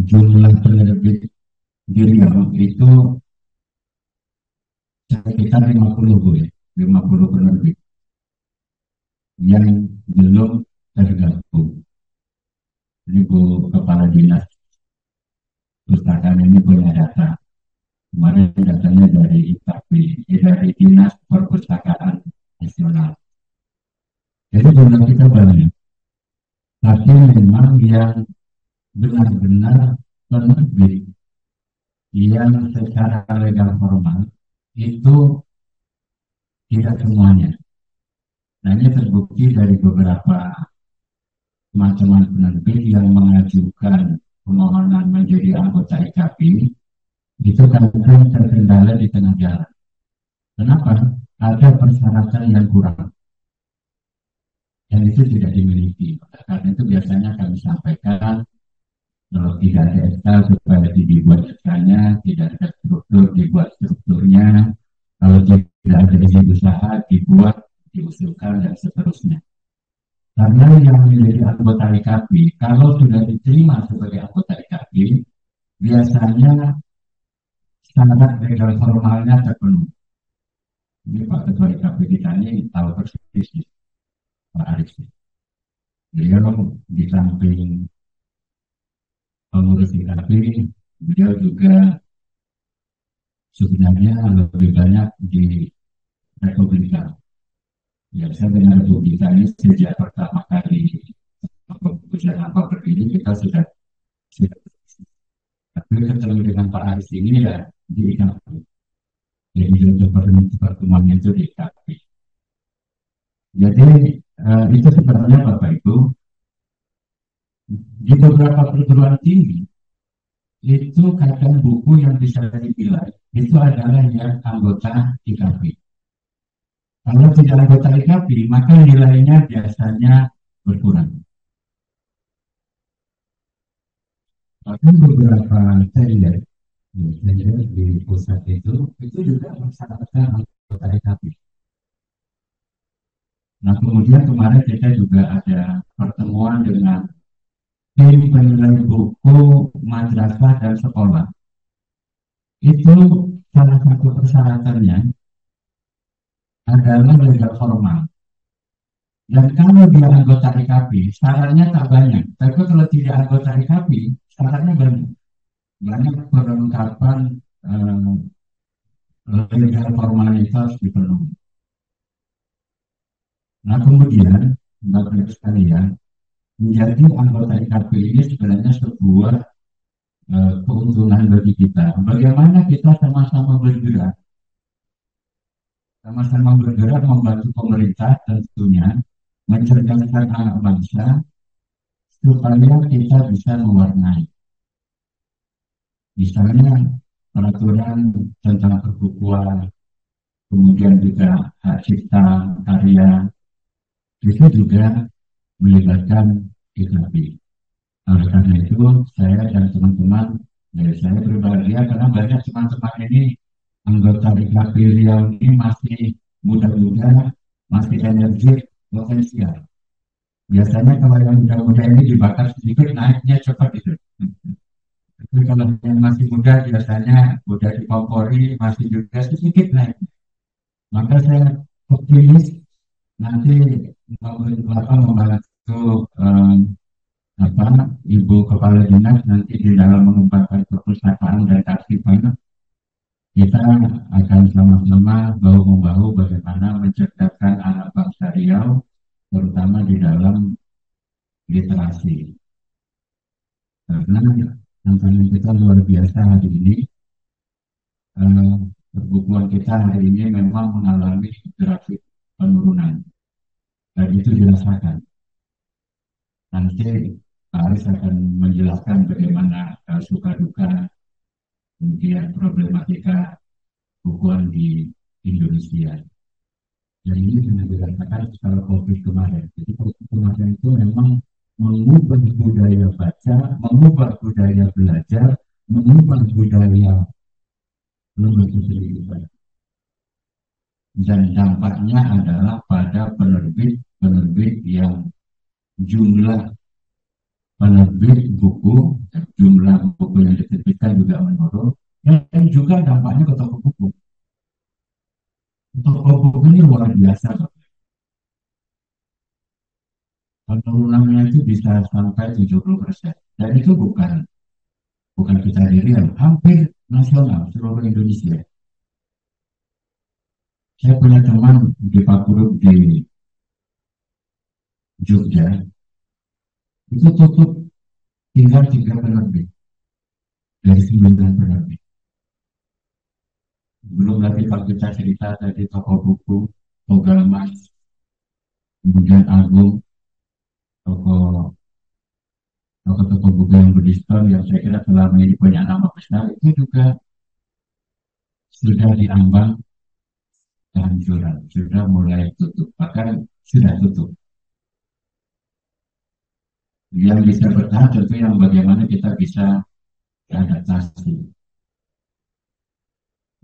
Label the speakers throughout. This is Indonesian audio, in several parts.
Speaker 1: jumlah penerbit di Riau itu sekitar 50 Bu ya, 50 penerbit yang belum tergabung. Ini Bu Kepala Dinas Perpustakaan ini punya data. Kemarin datanya dari IKP, dari Dinas Perpustakaan Nasional. Jadi jumlah kita banyak. Tapi memang yang benar-benar penerbit yang secara legal formal itu tidak semuanya. Nah, ini terbukti dari beberapa teman-teman penerbit yang mengajukan permohonan menjadi anggota IKP itu kadang terkendala di tengah jalan. Kenapa? Ada persyaratan yang kurang dan itu tidak dimiliki. Karena itu biasanya kami sampaikan kalau tidak ada SK supaya dibuat SK-nya, tidak ada struktur dibuat strukturnya, kalau tidak ada izin usaha dibuat, diusulkan dan seterusnya. Karena yang menjadi anggota IKP, kalau sudah diterima sebagai anggota IKP, biasanya syarat legal formalnya terpenuhi. Ini Pak Ketua IKP kita ini tahu persis, Pak Aris. Beliau di samping pengurus IKP, beliau juga sebenarnya lebih banyak di Republika. Ya, saya dengan Republika ini sejak pertama kali keputusan apa berdiri kita sudah tapi ketemu dengan Pak Aris ini ya di IKP. Jadi untuk pertemuan itu di IKP. Jadi itu sebenarnya Bapak Ibu di beberapa perguruan tinggi itu kadang buku yang bisa dipilih itu adalah yang anggota IKP. Kalau tidak anggota IKP, maka nilainya biasanya berkurang. Bahkan beberapa sender di pusat itu juga mensyaratkan anggota IKP. Nah, kemudian kemarin kita juga ada pertemuan dengan tim penilai buku madrasah dan sekolah. Itu salah satu persyaratannya adalah legal formal. Dan kalau dia anggota IKP, syaratnya tak banyak. Tapi kalau tidak anggota IKP, syaratnya banyak. Banyak perlengkapan legal formalnya itu harus dipenuhi. Nah kemudian, Bapak sekalian, menjadi anggota IKP ini sebenarnya sebuah keuntungan bagi kita. Bagaimana kita sama-sama bergerak membantu pemerintah tentunya mencerdaskan anak bangsa supaya kita bisa mewarnai. Misalnya peraturan tentang perbukuan, kemudian juga hak cipta karya, itu juga melibatkan IKP. Oleh karena itu, saya dan teman-teman, saya berbahagia karena banyak teman-teman ini anggota IKP Riau ini masih muda-muda, masih energi, potensial. Biasanya kalau yang muda-muda ini dibakar sedikit, naiknya cepat itu. Tapi kalau yang masih muda biasanya mudah dikompori, masih juga sedikit naik. Maka saya optimis nanti Bapak membantu Ibu Kepala Dinas nanti di dalam mengembangkan perpustakaan dan kearsipan kita akan sama-sama bahu-membahu bagaimana mencerdaskan anak bangsa Riau terutama di dalam literasi. Karena tantangan kita luar biasa hari ini. Perbukuan kita hari ini memang mengalami grafik penurunan dan itu dirasakan. Nanti Pak Aris akan menjelaskan bagaimana suka duka kemudian problematika bukuan di Indonesia. Dan ini sudah dirasakan setelah COVID kemarin. Jadi COVID kemarin itu memang mengubah budaya baca, mengubah budaya belajar, mengubah budaya lembaga pendidikan. Dan dampaknya adalah pada penerbit-penerbit yang jumlah penerbit buku, jumlah buku yang diterbitkan juga menurun, dan juga dampaknya ke toko buku. Toko buku ini luar biasa, penurunannya itu bisa sampai 70%. Dan itu bukan kita diri, hampir nasional seluruh Indonesia. Saya punya teman di Papua di Jogja, itu tutup tinggal 3 penerbit dari 9 penerbit. Belum lagi kalau kita cerita tadi toko buku, Toga Mas, kemudian Agung, toko toko-toko buku yang berdiskon yang saya kira selama ini punya nama besar itu juga sudah diambang kehancuran, sudah mulai tutup, bahkan sudah tutup. Yang bisa bertahan tentu yang bagaimana kita bisa beradaptasi.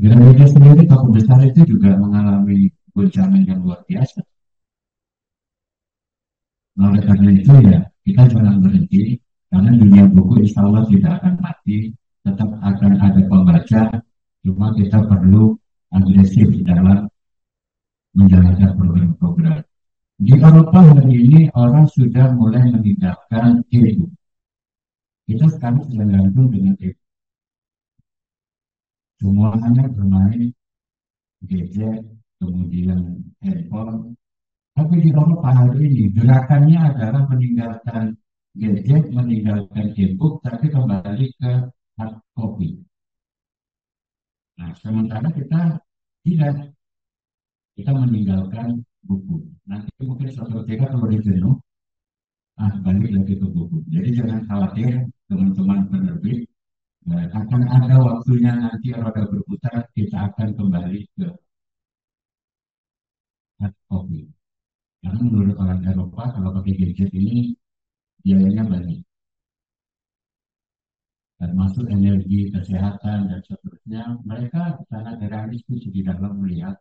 Speaker 1: Gramedia sendiri toko besar itu juga mengalami goncangan yang luar biasa. Nah, oleh karena itu ya kita jangan berhenti karena dunia buku insya Allah tidak akan mati, tetap akan ada pembaca, cuma kita perlu agresif dalam menjalankan program-program. Di Eropa hari ini orang sudah mulai meninggalkan e-book. Kita sekarang sedang gantung dengan e-book. Semuanya bermain gadget, kemudian handphone. Tapi di Eropa hari ini gerakannya adalah meninggalkan gadget, meninggalkan e-book, tapi kembali ke hard copy. Nah, sementara kita tidak, kita meninggalkan buku. Nanti mungkin suatu ketika kalau jenuh, balik lagi ke buku. Jadi jangan khawatir teman-teman penerbit, akan ada waktunya nanti roda berputar, kita akan kembali ke hard copy. Karena menurut orang Eropa, kalau pakai gadget ini biayanya banyak. Termasuk energi, kesehatan, dan seterusnya. Mereka sangat realistis di dalam melihat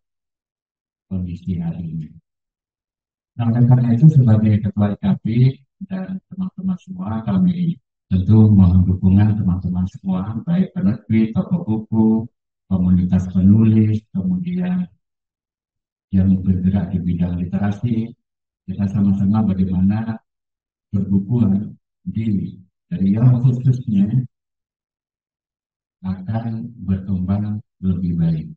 Speaker 1: kondisi hari ini. Nah, oleh karena itu sebagai Ketua IKP dan teman-teman semua, kami tentu mohon dukungan teman-teman semua, baik penerbit, toko buku, komunitas penulis, kemudian yang bergerak di bidang literasi, kita sama-sama bagaimana berbuku di Riau khususnya akan berkembang lebih baik.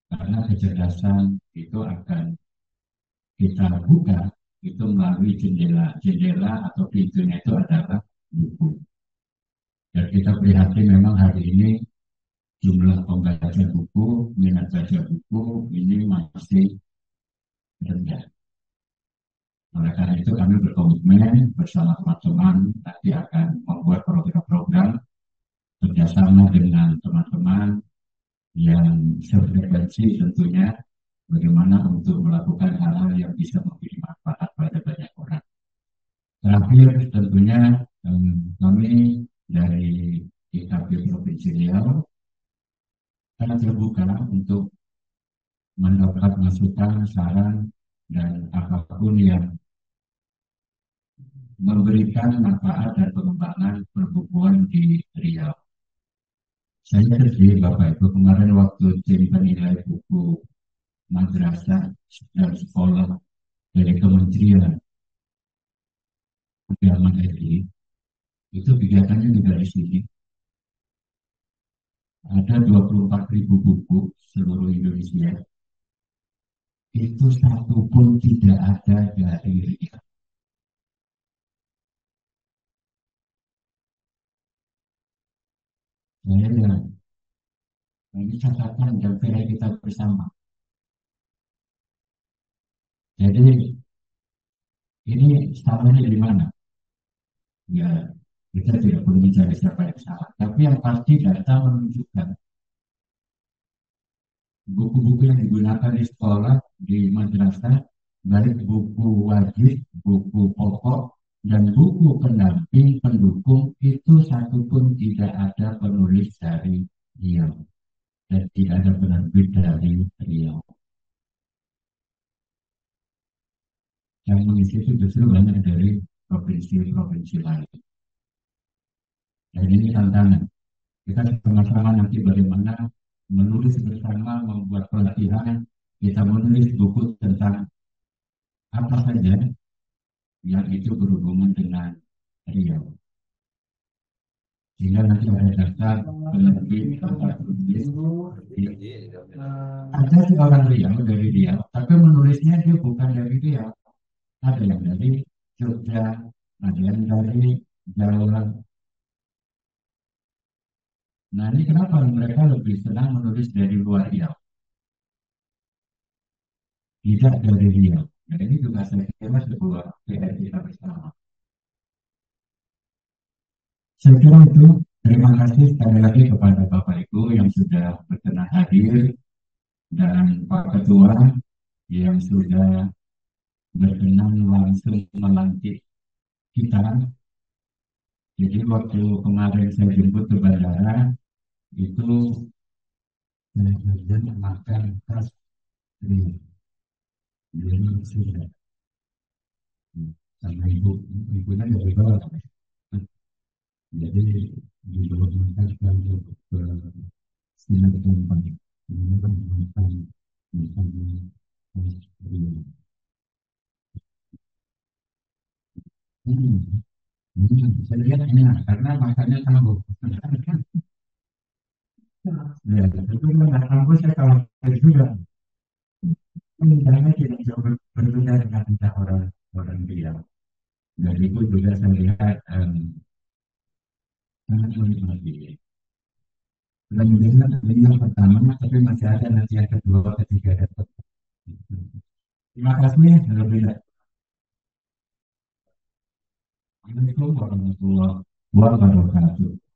Speaker 1: Karena kecerdasan itu akan kita buka itu melalui jendela atau pintunya itu adalah buku. Dan kita prihatin memang hari ini jumlah pembaca buku, minat baca buku ini masih rendah. Oleh karena itu kami berkomitmen bersama teman-teman nanti akan membuat program-program kerjasama dengan teman-teman yang sefrekuensi tentunya bagaimana untuk melakukan hal-hal yang bisa memberi manfaat pada banyak orang. Terakhir tentunya kami dari IKP Provinsi Riau sangat terbuka untuk mendapat masukan, saran, dan apapun yang memberikan manfaat dan pengembangan perbukuan di Riau. Saya sedih Bapak Ibu kemarin waktu tim penilai buku madrasah dan sekolah dari Kementerian Agama RI itu kegiatannya juga di sini. Ada 24.000 buku seluruh Indonesia. Itu satu pun tidak ada dari Riau. Saya bilang, ini catatan dan PR kita bersama. Jadi ini salahnya di mana? Ya, kita tidak perlu mencari siapa yang salah. Tapi yang pasti data menunjukkan buku-buku yang digunakan di sekolah, di madrasah, baik buku wajib, buku pokok, dan buku pendamping pendukung itu satu pun tidak ada penulis dari Riau dan tidak ada penerbit dari Riau. Yang mengisi itu justru banyak dari provinsi-provinsi lain. Dan ini tantangan. Kita sama-sama nanti bagaimana menulis bersama, membuat pelatihan, kita menulis buku tentang apa saja yang itu berhubungan dengan Riau. Sehingga nanti ada daftar penerbit, daftar penulis. Ada sih orang Riau dari Riau, tapi menulisnya dia bukan dari Riau. Ada yang dari Jogja, ada yang dari Jawa. Nah ini kenapa mereka lebih senang menulis dari luar Riau, tidak dari Riau. Nah ini juga saya kira sebuah PR kita bersama. Saya kira itu. Terima kasih sekali lagi kepada Bapak Ibu yang sudah berkenan hadir dan Pak Ketua yang sudah berkenan langsung melantik kita. Jadi waktu kemarin saya jemput ke bandara itu saya kerja makan khas Riau. Jadi sudah sama ibunya dari bawah. Jadi di bawah makan untuk ke sinar tempat ini kan makan makan Riau. Hmm. Saya lihat enak karena makannya tambah. Ya, itu nggak tahu saya kalau juga caranya tidak jauh berbeda dengan kita orang orang Riau. Dan itu juga saya lihat sangat menikmati. Mudah-mudahan ini yang pertama, tapi masih ada nanti yang kedua, ketiga, dan keempat. Terima kasih. Lebih Assalamualaikum warahmatullahi wabarakatuh.